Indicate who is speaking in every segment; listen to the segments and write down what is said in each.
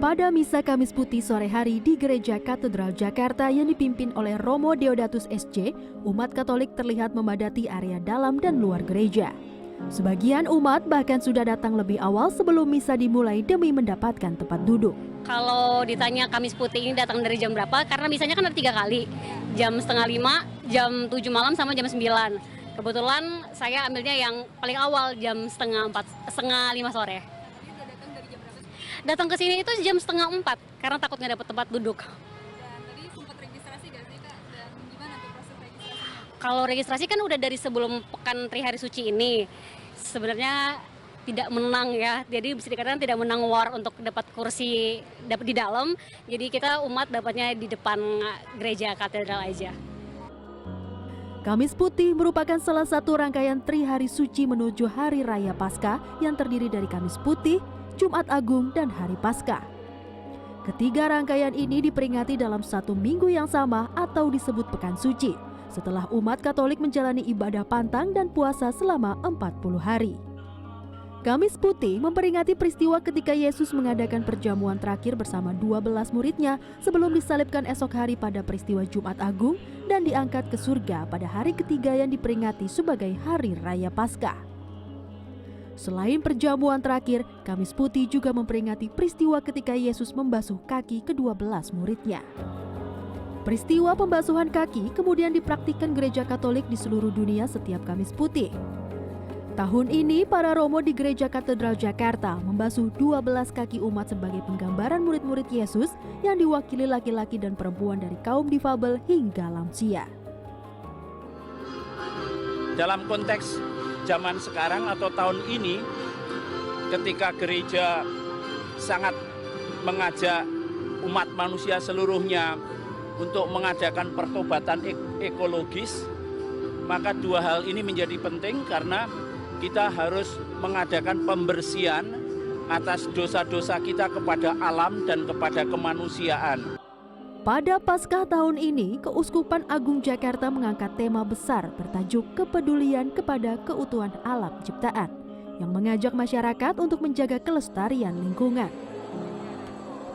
Speaker 1: Pada Misa Kamis Putih sore hari di Gereja Katedral Jakarta yang dipimpin oleh Romo Deodatus SC, umat Katolik terlihat memadati area dalam dan luar gereja. Sebagian umat bahkan sudah datang lebih awal sebelum misa dimulai demi mendapatkan tempat duduk.
Speaker 2: Kalau ditanya Kamis Putih ini datang dari jam berapa, karena misanya kan ada 3 kali, jam setengah 5, jam 7 malam sama jam 9. Kebetulan saya ambilnya yang paling awal jam setengah 5 sore. Datang ke sini itu jam setengah 4 karena takut nggak dapat tempat duduk.
Speaker 3: Dan tadi sempat registrasi nggak sih Kak? Dan gimana tuh proses registrasinya?
Speaker 2: Kalau registrasi kan udah dari sebelum Pekan Trihari Suci ini. Sebenarnya tidak menang ya, jadi bisa dikatakan tidak menang war untuk dapat kursi dapat di dalam. Jadi kita umat dapatnya di depan gereja katedral aja.
Speaker 1: Kamis Putih merupakan salah satu rangkaian Trihari Suci menuju Hari Raya Paskah yang terdiri dari Kamis Putih, Jumat Agung, dan Hari Paskah. Ketiga rangkaian ini diperingati dalam satu minggu yang sama atau disebut Pekan Suci, setelah umat Katolik menjalani ibadah pantang dan puasa selama 40 hari. Kamis Putih memperingati peristiwa ketika Yesus mengadakan perjamuan terakhir bersama 12 muridnya sebelum disalibkan esok hari pada peristiwa Jumat Agung dan diangkat ke surga pada hari ketiga yang diperingati sebagai Hari Raya Paskah. Selain perjamuan terakhir, Kamis Putih juga memperingati peristiwa ketika Yesus membasuh kaki ke-12 muridnya. Peristiwa pembasuhan kaki kemudian dipraktikkan gereja Katolik di seluruh dunia setiap Kamis Putih. Tahun ini, para romo di Gereja Katedral Jakarta membasuh 12 kaki umat sebagai penggambaran murid-murid Yesus yang diwakili laki-laki dan perempuan dari kaum difabel hingga lansia.
Speaker 4: Dalam konteks zaman sekarang atau tahun ini, ketika gereja sangat mengajak umat manusia seluruhnya untuk mengadakan pertobatan ekologis, maka dua hal ini menjadi penting karena kita harus mengadakan pembersihan atas dosa-dosa kita kepada alam dan kepada kemanusiaan.
Speaker 1: Pada Paskah tahun ini, Keuskupan Agung Jakarta mengangkat tema besar bertajuk Kepedulian kepada Keutuhan Alam Ciptaan, yang mengajak masyarakat untuk menjaga kelestarian lingkungan.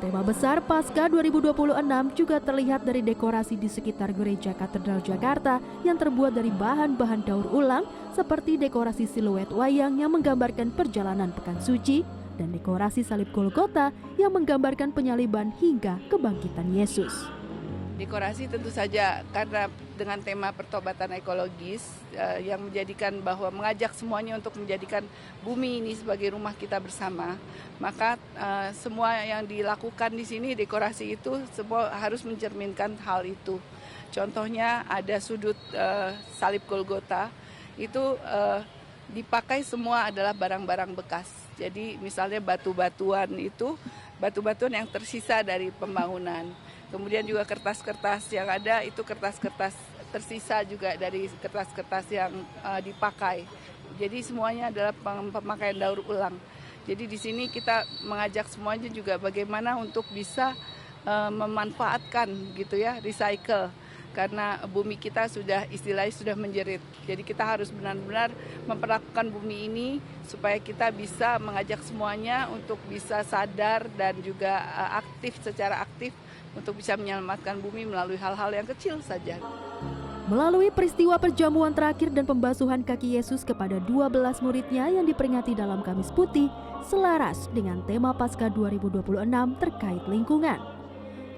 Speaker 1: Tema besar Paskah 2026 juga terlihat dari dekorasi di sekitar Gereja Katedral Jakarta yang terbuat dari bahan-bahan daur ulang seperti dekorasi siluet wayang yang menggambarkan perjalanan Pekan Suci dan dekorasi salib Golgota yang menggambarkan penyaliban hingga kebangkitan Yesus.
Speaker 5: Dekorasi tentu saja karena dengan tema pertobatan ekologis yang menjadikan bahwa mengajak semuanya untuk menjadikan bumi ini sebagai rumah kita bersama, maka semua yang dilakukan di sini dekorasi itu semua harus mencerminkan hal itu. Contohnya ada sudut salib Golgota itu dipakai semua adalah barang-barang bekas. Jadi misalnya batu-batuan itu batu-batuan yang tersisa dari pembangunan. Kemudian juga kertas-kertas yang ada itu kertas-kertas tersisa juga dari kertas-kertas yang dipakai. Jadi semuanya adalah pemakaian daur ulang. Jadi di sini kita mengajak semuanya juga bagaimana untuk bisa memanfaatkan gitu ya, recycle. Karena bumi kita istilahnya sudah menjerit. Jadi kita harus benar-benar memperlakukan bumi ini supaya kita bisa mengajak semuanya untuk bisa sadar dan juga secara aktif untuk bisa menyelamatkan bumi melalui hal-hal yang kecil saja.
Speaker 1: Melalui peristiwa perjamuan terakhir dan pembasuhan kaki Yesus kepada 12 muridnya yang diperingati dalam Kamis Putih, selaras dengan tema Paskah 2026 terkait lingkungan.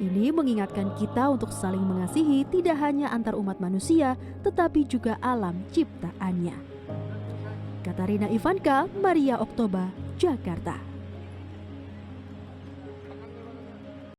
Speaker 1: Ini mengingatkan kita untuk saling mengasihi tidak hanya antar umat manusia, tetapi juga alam ciptaannya. Katarina Ivanka, Maria Oktober, Jakarta.